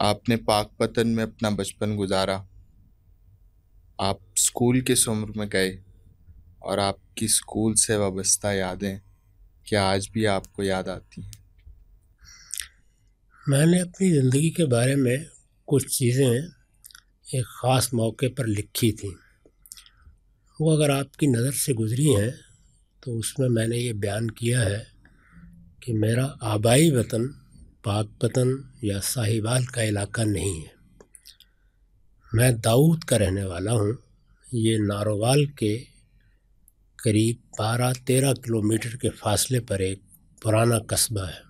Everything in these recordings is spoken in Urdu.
آپ نے پاک پتن میں اپنا بچپن گزارا، آپ اسکول کس عمر میں گئے، اور آپ کی اسکول سے وابستہ یادیں کیا آج بھی آپ کو یاد آتی ہیں؟ میں نے اپنی زندگی کے بارے میں کچھ چیزیں ایک خاص موقع پر لکھی تھیں۔ وہ اگر آپ کی نظر سے گزری ہیں تو اس میں نے یہ بیان کیا ہے کہ میرا آبائی وطن پاک پتن یا ساہیوال کا علاقہ نہیں ہے۔ میں داؤد کا رہنے والا ہوں۔ یہ نارووال کے قریب 12-13 کلومیٹر کے فاصلے پر ایک پرانا قصبہ ہے۔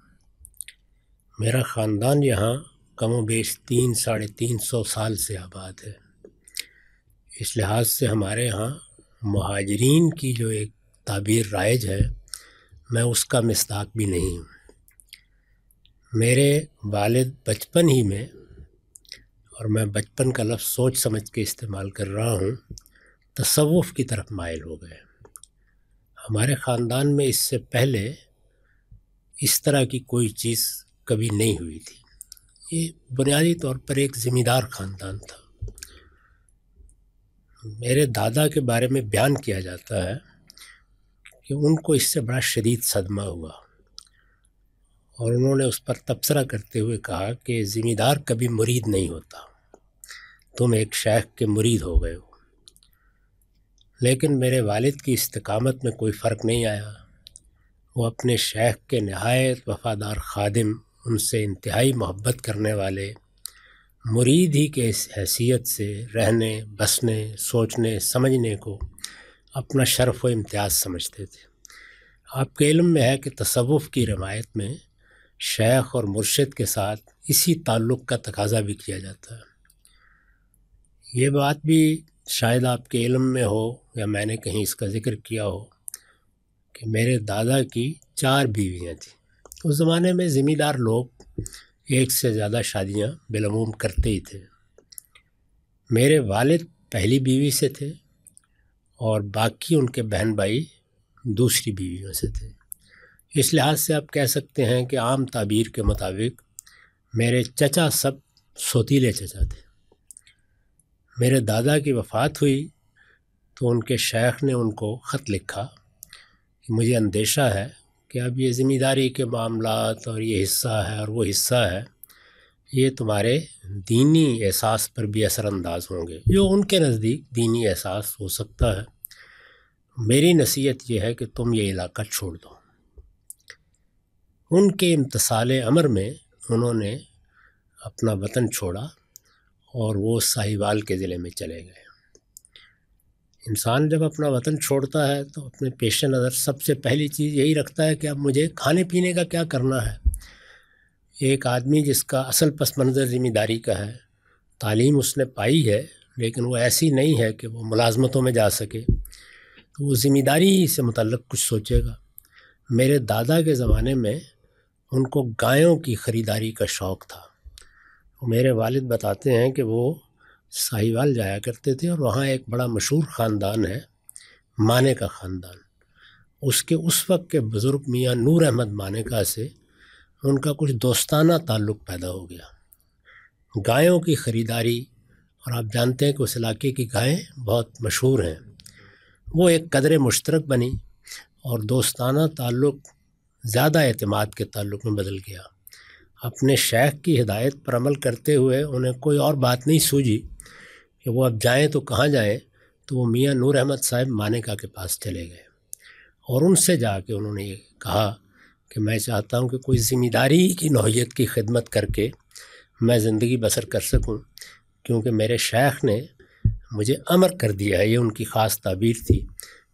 میرا خاندان یہاں کم و بیش 300-350 سال سے آباد ہے۔ اس لحاظ سے ہمارے یہاں مہاجرین کی جو ایک تعبیر رائج ہے، میں اس کا مصداق بھی نہیں ہوں۔ میرے والد بچپن ہی میں، اور میں بچپن کا لفظ سوچ سمجھ کے استعمال کر رہا ہوں، تصوف کی طرف مائل ہو گئے۔ ہمارے خاندان میں اس سے پہلے اس طرح کی کوئی چیز کبھی نہیں ہوئی تھی۔ یہ بنیادی طور پر ایک ذمہ دار خاندان تھا۔ میرے دادا کے بارے میں بیان کیا جاتا ہے کہ ان کو اس سے بڑا شدید صدمہ ہوا، اور انہوں نے اس پر تبصرہ کرتے ہوئے کہا کہ ذمہ دار کبھی مرید نہیں ہوتا، تم ایک شیخ کے مرید ہو گئے ہو۔ لیکن میرے والد کی استقامت میں کوئی فرق نہیں آیا۔ وہ اپنے شیخ کے نہایت وفادار خادم، ان سے انتہائی محبت کرنے والے، مرید ہی کے حیثیت سے رہنے، بسنے، سوچنے، سمجھنے کو اپنا شرف و امتیاز سمجھتے تھے۔ آپ کے علم میں ہے کہ تصوف کی روایت میں شیخ اور مرشد کے ساتھ اسی تعلق کا تقاضا بھی کیا جاتا ہے۔ یہ بات بھی شاید آپ کے علم میں ہو یا میں نے کہیں اس کا ذکر کیا ہو کہ میرے دادا کی 4 بیویاں تھیں۔ اس زمانے میں ذمہ دار لوگ ایک سے زیادہ شادیاں بالعموم کرتے ہی تھے۔ میرے والد پہلی بیوی سے تھے اور باقی ان کے بہن بھائی دوسری بیویوں سے تھے۔ اس لحاظ سے آپ کہہ سکتے ہیں کہ عام تعبیر کے مطابق میرے چچا سب سوتیلے چچا تھے۔ میرے دادا کی وفات ہوئی تو ان کے شیخ نے ان کو خط لکھا کہ مجھے اندیشہ ہے کہ اب یہ ذمہ داری کے معاملات اور یہ حصہ ہے اور وہ حصہ ہے، یہ تمہارے دینی احساس پر بھی اثر انداز ہوں گے، جو ان کے نزدیک دینی احساس ہو سکتا ہے۔ میری نصیحت یہ ہے کہ تم یہ علاقہ چھوڑ دو۔ ان کے امتثال امر میں انہوں نے اپنا وطن چھوڑا اور وہ ساہیوال کے ضلع میں چلے گئے۔ انسان جب اپنا وطن چھوڑتا ہے تو اپنے پیش نظر سب سے پہلی چیز یہی رکھتا ہے کہ اب مجھے کھانے پینے کا کیا کرنا ہے۔ ایک آدمی جس کا اصل پس منظر ذمہ داری کا ہے، تعلیم اس نے پائی ہے لیکن وہ ایسی نہیں ہے کہ وہ ملازمتوں میں جا سکے، تو وہ ذمہ داری سے متعلق کچھ سوچے گا۔ میرے دادا کے زمانے میں ان کو گایوں کی خریداری کا شوق تھا۔ میرے والد بتاتے ہیں کہ وہ ساہیوال جایا کرتے تھے اور وہاں ایک بڑا مشہور خاندان ہے، مانیکا کا خاندان۔ اس وقت کے بزرگ میاں نور احمد مانیکا سے ان کا کچھ دوستانہ تعلق پیدا ہو گیا۔ گایوں کی خریداری، اور آپ جانتے ہیں کہ اس علاقے کی گائیں بہت مشہور ہیں، وہ ایک قدر مشترک بنی اور دوستانہ تعلق زیادہ اعتماد کے تعلق میں بدل گیا۔ اپنے شیخ کی ہدایت پر عمل کرتے ہوئے انہیں کوئی اور بات نہیں سوجھی کہ وہ اب جائیں تو کہاں جائیں، تو وہ میاں نور احمد صاحب مانیکا کے پاس چلے گئے اور ان سے جا کے انہوں نے یہ کہا کہ میں چاہتا ہوں کہ کوئی ذمہ داری کی نوعیت کی خدمت کر کے میں زندگی بسر کر سکوں، کیونکہ میرے شیخ نے مجھے امر کر دیا ہے، یہ ان کی خاص تعبیر تھی،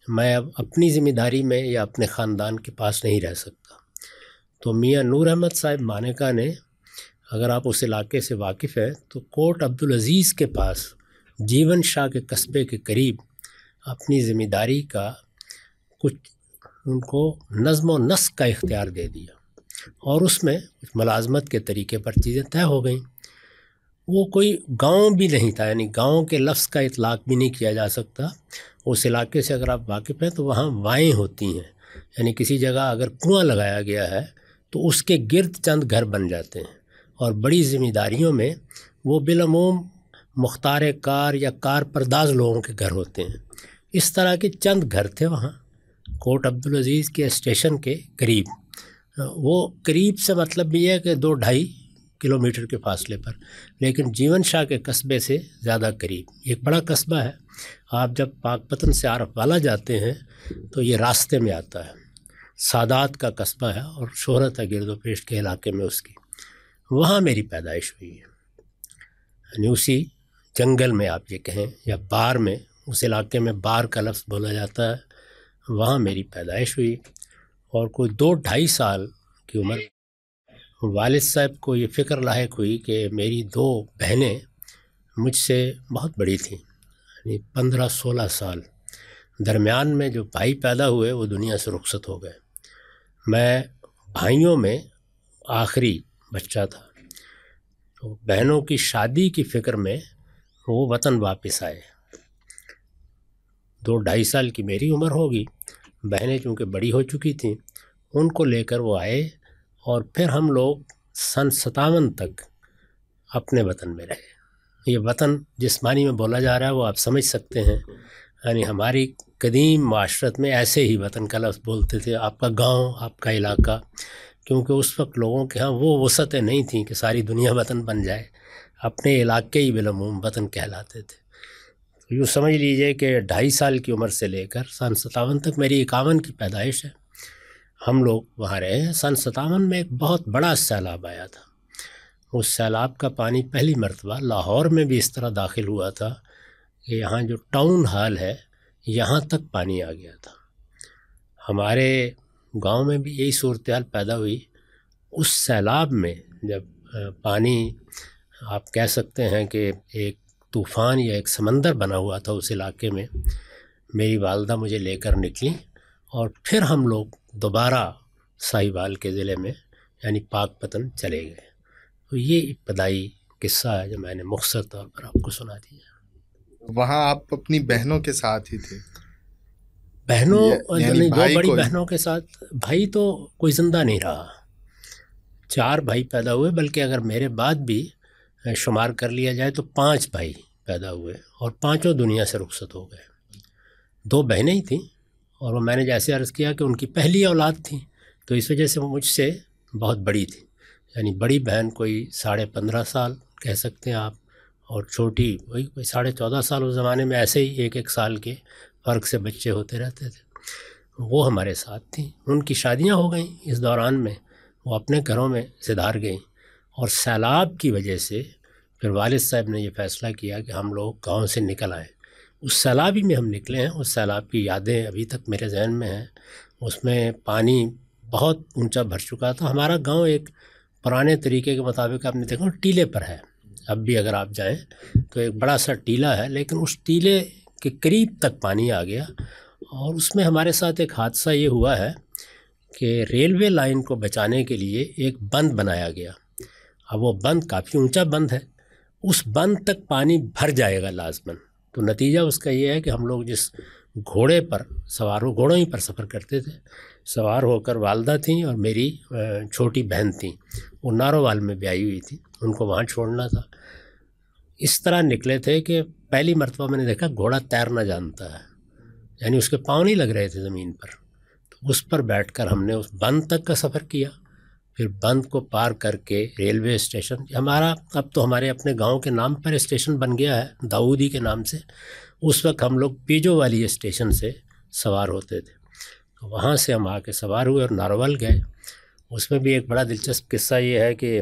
میں اب اپنی ذمہ داری میں یا اپنے خاندان کے پاس نہیں رہ سکتا۔ تو میاں نور احمد صاحب مانیکا نے، اگر آپ اس علاقے سے واقف ہیں تو کوٹ عبدالعزیز کے پاس جیون شاہ کے قصبے کے قریب اپنی ذمہ داری کا کچھ ان کو نظم و نسق کا اختیار دے دیا، اور اس میں کچھ ملازمت کے طریقے پر چیزیں طے ہو گئیں۔ وہ کوئی گاؤں بھی نہیں تھا، یعنی گاؤں کے لفظ کا اطلاق بھی نہیں کیا جا سکتا۔ اس علاقے سے اگر آپ واقف ہیں تو وہاں وائیں ہوتی ہیں، یعنی کسی جگہ اگر کنواں لگایا گیا ہے تو اس کے گرد چند گھر بن جاتے ہیں، اور بڑی ذمہ داریوں میں وہ بالعموم مختار کار یا کار پرداز لوگوں کے گھر ہوتے ہیں. اس طرح کے چند گھر تھے وہاں کوٹ عبدالعزیز کے اسٹیشن کے قریب. وہ قریب سے مطلب یہ ہے کہ 2-2.5 کلومیٹر کے فاصلے پر، لیکن جیون شاہ کے قصبے سے زیادہ قریب. ایک بڑا قصبہ ہے. آپ جب پاک پتن سے عارف والا جاتے ہیں تو یہ راستے میں آتا ہے. سادات کا قصبہ ہے اور شہرت ہے گرد و پیش کے علاقے میں اس کی. وہاں میری پیدائش ہوئی ہے، یعنی اسی جنگل میں آپ یہ کہیں یا بار میں، اس علاقے میں بار کا لفظ بولا جاتا ہے، وہاں میری پیدائش ہوئی. اور کوئی 2-2.5 سال کی عمر والد صاحب کو یہ فکر لاحق ہوئی کہ میری 2 بہنیں مجھ سے بہت بڑی تھیں، یعنی 15-16 سال. درمیان میں جو بھائی پیدا ہوئے وہ دنیا سے رخصت ہو گئے. میں بھائیوں میں آخری بچہ تھا. تو بہنوں کی شادی کی فکر میں وہ وطن واپس آئے. 2-2.5 سال کی میری عمر ہوگی، بہنیں چونکہ بڑی ہو چکی تھیں، ان کو لے کر وہ آئے اور پھر ہم لوگ سن 57 تک اپنے وطن میں رہے. یہ وطن جس معنی میں بولا جا رہا ہے وہ آپ سمجھ سکتے ہیں. یعنی ہماری قدیم معاشرت میں ایسے ہی وطن کا لفظ بولتے تھے، آپ کا گاؤں، آپ کا علاقہ، کیونکہ اس وقت لوگوں کے ہاں وہ وسعتیں نہیں تھیں کہ ساری دنیا وطن بن جائے. اپنے علاقے ہی بالعموم وطن کہلاتے تھے. یوں سمجھ لیجئے کہ 2.5 سال کی عمر سے لے کر سن 57 تک میری 51 کی پیدائش ہے. ہم لوگ وہاں رہے ہیں. سن 57 میں ایک بہت بڑا سیلاب آیا تھا. اس سیلاب کا پانی پہلی مرتبہ لاہور میں بھی اس طرح داخل ہوا تھا کہ یہاں جو ٹاؤن ہال ہے یہاں تک پانی آ گیا تھا. ہمارے گاؤں میں بھی یہی صورتحال پیدا ہوئی. اس سیلاب میں جب پانی آپ کہہ سکتے ہیں کہ ایک طوفان یا ایک سمندر بنا ہوا تھا اس علاقے میں، میری والدہ مجھے لے کر نکلیں اور پھر ہم لوگ دوبارہ ساہیوال کے ضلع میں یعنی پاک پتن چلے گئے. تو یہ ابتدائی قصہ ہے جو میں نے مختصر طور پر آپ کو سنا دیا. وہاں آپ اپنی بہنوں کے ساتھ ہی تھے؟ بہنوں یعنی 2 بڑی بہنوں کے ساتھ. بھائی تو کوئی زندہ نہیں رہا. 4 بھائی پیدا ہوئے، بلکہ اگر میرے بعد بھی شمار کر لیا جائے تو 5 بھائی پیدا ہوئے اور 5 دنیا سے رخصت ہو گئے. 2 بہنیں ہی تھیں اور وہ میں نے جیسے عرض کیا کہ ان کی پہلی اولاد تھیں، تو اس وجہ سے وہ مجھ سے بہت بڑی تھی. یعنی بڑی بہن کوئی 15.5 سال کہہ سکتے ہیں آپ، اور چھوٹی وہی کوئی 14.5 سال. اس زمانے میں ایسے ہی 1-1 سال کے فرق سے بچے ہوتے رہتے تھے. وہ ہمارے ساتھ تھیں. ان کی شادیاں ہو گئیں اس دوران میں، وہ اپنے گھروں میں سدھار گئیں. اور سیلاب کی وجہ سے پھر والد صاحب نے یہ فیصلہ کیا کہ ہم لوگ گاؤں سے نکل آئیں. اس سیلاب ہی میں ہم نکلے ہیں. اس سیلاب کی یادیں ابھی تک میرے ذہن میں ہیں. اس میں پانی بہت اونچا بھر چکا تھا. ہمارا گاؤں ایک پرانے طریقے کے مطابق آپ نے دیکھا ٹیلے پر ہے. اب بھی اگر آپ جائیں تو ایک بڑا سا ٹیلا ہے، لیکن اس ٹیلے کے قریب تک پانی آ گیا. اور اس میں ہمارے ساتھ ایک حادثہ یہ ہوا ہے کہ ریلوے لائن کو بچانے کے لیے ایک بند بنایا گیا. اب وہ بند کافی اونچا بند ہے، اس بند تک پانی بھر جائے گا لازماً. تو نتیجہ اس کا یہ ہے کہ ہم لوگ جس گھوڑے پر سوار ہو، گھوڑوں ہی پر سفر کرتے تھے، سوار ہو کر والدہ تھیں اور میری چھوٹی بہن تھیں، وہ نارووال میں بیائی ہوئی تھی، ان کو وہاں چھوڑنا تھا. اس طرح نکلے تھے کہ پہلی مرتبہ میں نے دیکھا گھوڑا تیرنا جانتا ہے، یعنی اس کے پاؤں نہیں لگ رہے تھے زمین پر. تو اس پر بیٹھ کر ہم نے اس بند تک کا سفر کیا. پھر بند کو پار کر کے ریلوے اسٹیشن، ہمارا اب تو ہمارے اپنے گاؤں کے نام پر اسٹیشن بن گیا ہے داؤدی کے نام سے. اس وقت ہم لوگ پیجو والی اسٹیشن سے سوار ہوتے تھے. تو وہاں سے ہم آ کے سوار ہوئے اور ناروول گئے. اس میں بھی ایک بڑا دلچسپ قصہ یہ ہے کہ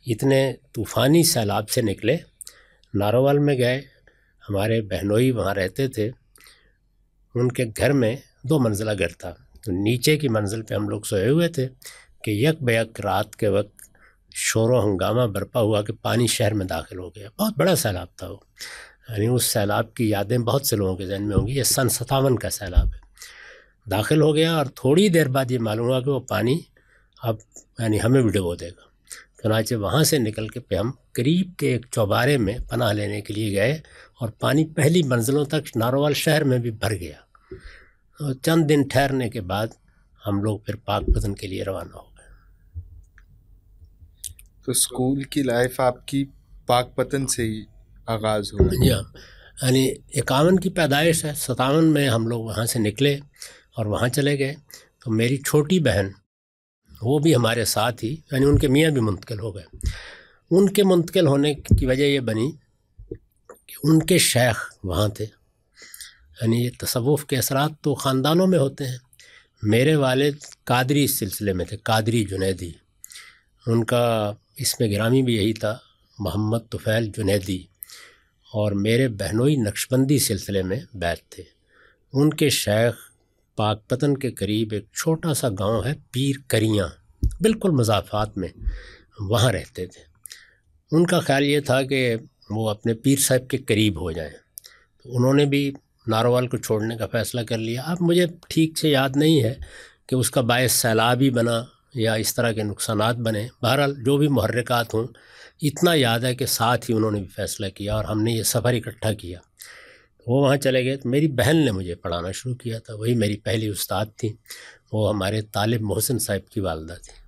اتنے طوفانی سیلاب سے نکلے، ناروول میں گئے. ہمارے بہنوئی وہاں رہتے تھے. ان کے گھر میں 2 منزلہ گھر تھا. تو نیچے کی منزل پہ ہم لوگ سوئے ہوئے تھے کہ یک بیک رات کے وقت شور و ہنگامہ برپا ہوا کہ پانی شہر میں داخل ہو گیا. بہت بڑا سیلاب تھا وہ. یعنی اس سیلاب کی یادیں بہت سے لوگوں کے ذہن میں ہوں گی. یہ سن 57 کا سیلاب ہے. داخل ہو گیا اور تھوڑی دیر بعد یہ معلوم ہوا کہ وہ پانی اب یعنی ہمیں بھی ڈبو دے گا. چنانچہ وہاں سے نکل کے پہ ہم قریب کے ایک چوبارے میں پناہ لینے کے لیے گئے اور پانی پہلی منزلوں تک نارووال شہر میں بھی بھر گیا. اور چند دن ٹھہرنے کے بعد ہم لوگ پھر پاک پتن کے لیے روانہ ہو گئے. تو اسکول کی لائف آپ کی پاک پتن سے ہی آغاز ہوا۔ جی ہاں، یعنی 51 کی پیدائش ہے، 57 میں ہم لوگ وہاں سے نکلے اور وہاں چلے گئے۔ تو میری چھوٹی بہن وہ بھی ہمارے ساتھ ہی، یعنی ان کے میاں بھی منتقل ہو گئے۔ ان کے منتقل ہونے کی وجہ یہ بنی کہ ان کے شیخ وہاں تھے، یعنی یہ تصوف کے اثرات تو خاندانوں میں ہوتے ہیں۔ میرے والد قادری اس سلسلے میں تھے، قادری جنیدی، ان کا اسم گرامی بھی یہی تھا، محمد طفیل جنیدی، اور میرے بہنوئی نقشبندی سلسلے میں بیعت تھے۔ ان کے شیخ پاک پتن کے قریب ایک چھوٹا سا گاؤں ہے پیر کریاں، بالکل مضافات میں، وہاں رہتے تھے۔ ان کا خیال یہ تھا کہ وہ اپنے پیر صاحب کے قریب ہو جائیں، تو انہوں نے بھی ناروال کو چھوڑنے کا فیصلہ کر لیا۔ اب مجھے ٹھیک سے یاد نہیں ہے کہ اس کا باعث سیلابی بنا یا اس طرح کے نقصانات بنے، بہرحال جو بھی محرکات ہوں، اتنا یاد ہے کہ ساتھ ہی انہوں نے بھی فیصلہ کیا اور ہم نے یہ سفر اکٹھا کیا۔ وہ وہاں چلے گئے تو میری بہن نے مجھے پڑھانا شروع کیا تھا، وہی میری پہلی استاد تھی، وہ ہمارے طالب محسن صاحب کی والدہ تھی۔